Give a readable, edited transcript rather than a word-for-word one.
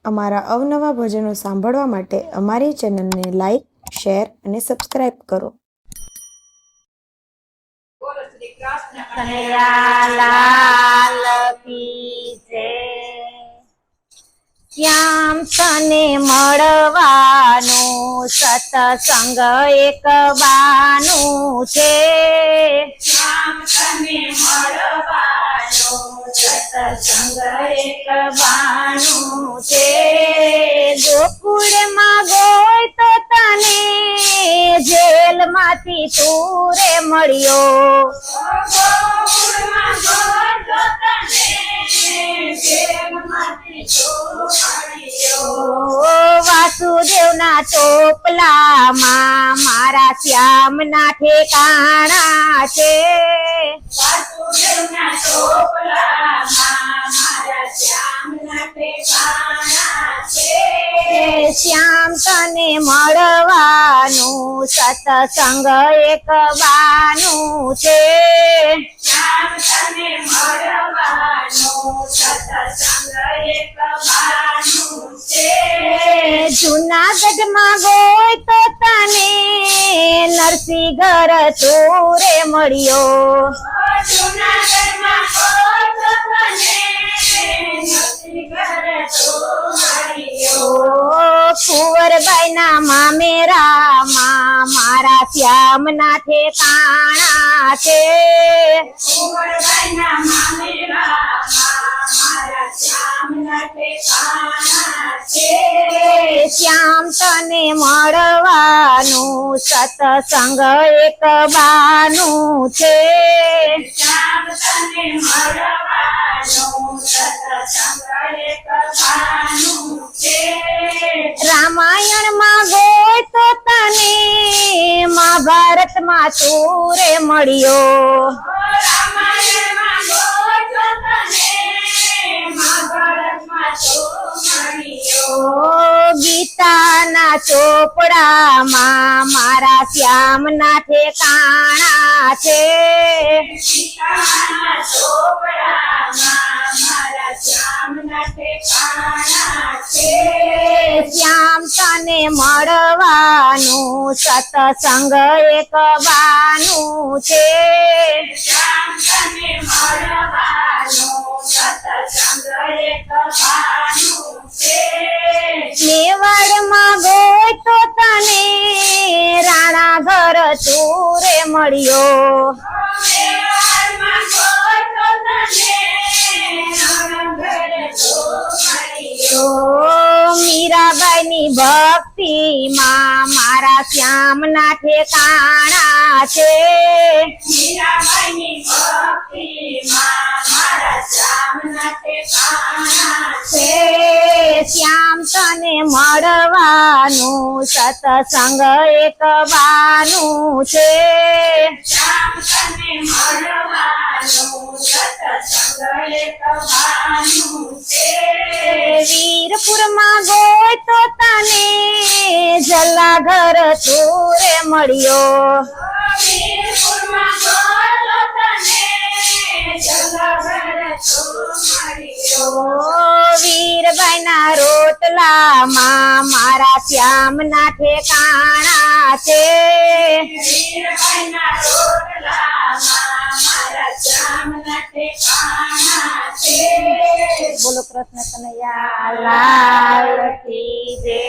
અમારા અવનવા ભજનો સાંભળવા માટે અમારી ચેનલને લાઈક, શેર અને સબસ્ક્રાઇબ કરો. શ્યામ તને મળવાનું સત્સંગ એક બાનું છે. શ્યામ તને મળવાનું સત્સંગ એક બાનું છે. ગોકુળમાં ગોય તો તને જેલમાંથી તું રે મળ્યો. ગોકુળમાં ગોય તો તને જેલમાંથી તું વાસુદેવના ચોપલામાં મારા શ્યામના ઠેકાણા છે. વાસુદેવના ચોપલામાં મારા શ્યામના ઠેકાણા છે. શ્યામ તને મળવાનું સત્સંગ એક બાનું છે. શ્યામ તને મળવાનું સત્સંગ એક બાનું છે. જુનાગઢમાં ગોય તો તને નરસિંહગર તું રે મળ્યો. જુનાગઢમાં ગોય તો તને નરસિંહગર તું મળ્યો. કુંવરબાઈના મામેરામાં મારા શ્યામના ઠેકાણા છે. કુંવરબાઈના મામેરામાં મારા શ્યામના ઠેકાણા છે. શ્યામ તને મળવાનું સત્સંગ એક બાનું છે. શ્યામ તને મળવાનું સત્સંગ એક બાનું છે. રામાયણમાં ગોય તો તને મહાભારતમાં તું રે મળ્યો. રામાયણમાં ગોય તો તને મહાભારતમાં તું મળ્યો. ગીતાના ચોપડામાં મારા શ્યામના ઠેકાણા છે. ગીતાના ચોપડામાં મારા શ્યામના ઠેકાણા છે. શ્યામ તને મળવાનું સત્સંગ એક બાનું છે. શ્યામ તને મળવાનું સત્સંગ એક બાનું છે. મેવાડમાં ગોય તો તને રાણા ઘર તું રે મળ્યો. મેવાડમાં ગોય તો તને રાણા ઘર તું મળ્યો. મીરાબાઈની ભક્તિમાં મારા શ્યામના ઠેકાણા છે. મીરાબાઈની ભક્તિમાં મારા શ્યામના ઠેકાણા છે. શ્યામ તને મળવાનું સત્સંગ એક બાનું છે. શ્યામ તને મળવાનું સત્સંગ એક બાનું છે. વીરપુરમાં ગોય તો તને જલાઘર તું રે મળ્યો. વીરપુરમાં ગોય તો તને જલાઘર તું મળ્યો. વીરબાઈના રોટલામાં મારા શ્યામના ઠેકાણા છે. વીરબાઈના રોટલામાં મારા શ્યામના ઠેકાણા છે. બોલો કૃષ્ણ કનૈયા લાલ કી જય.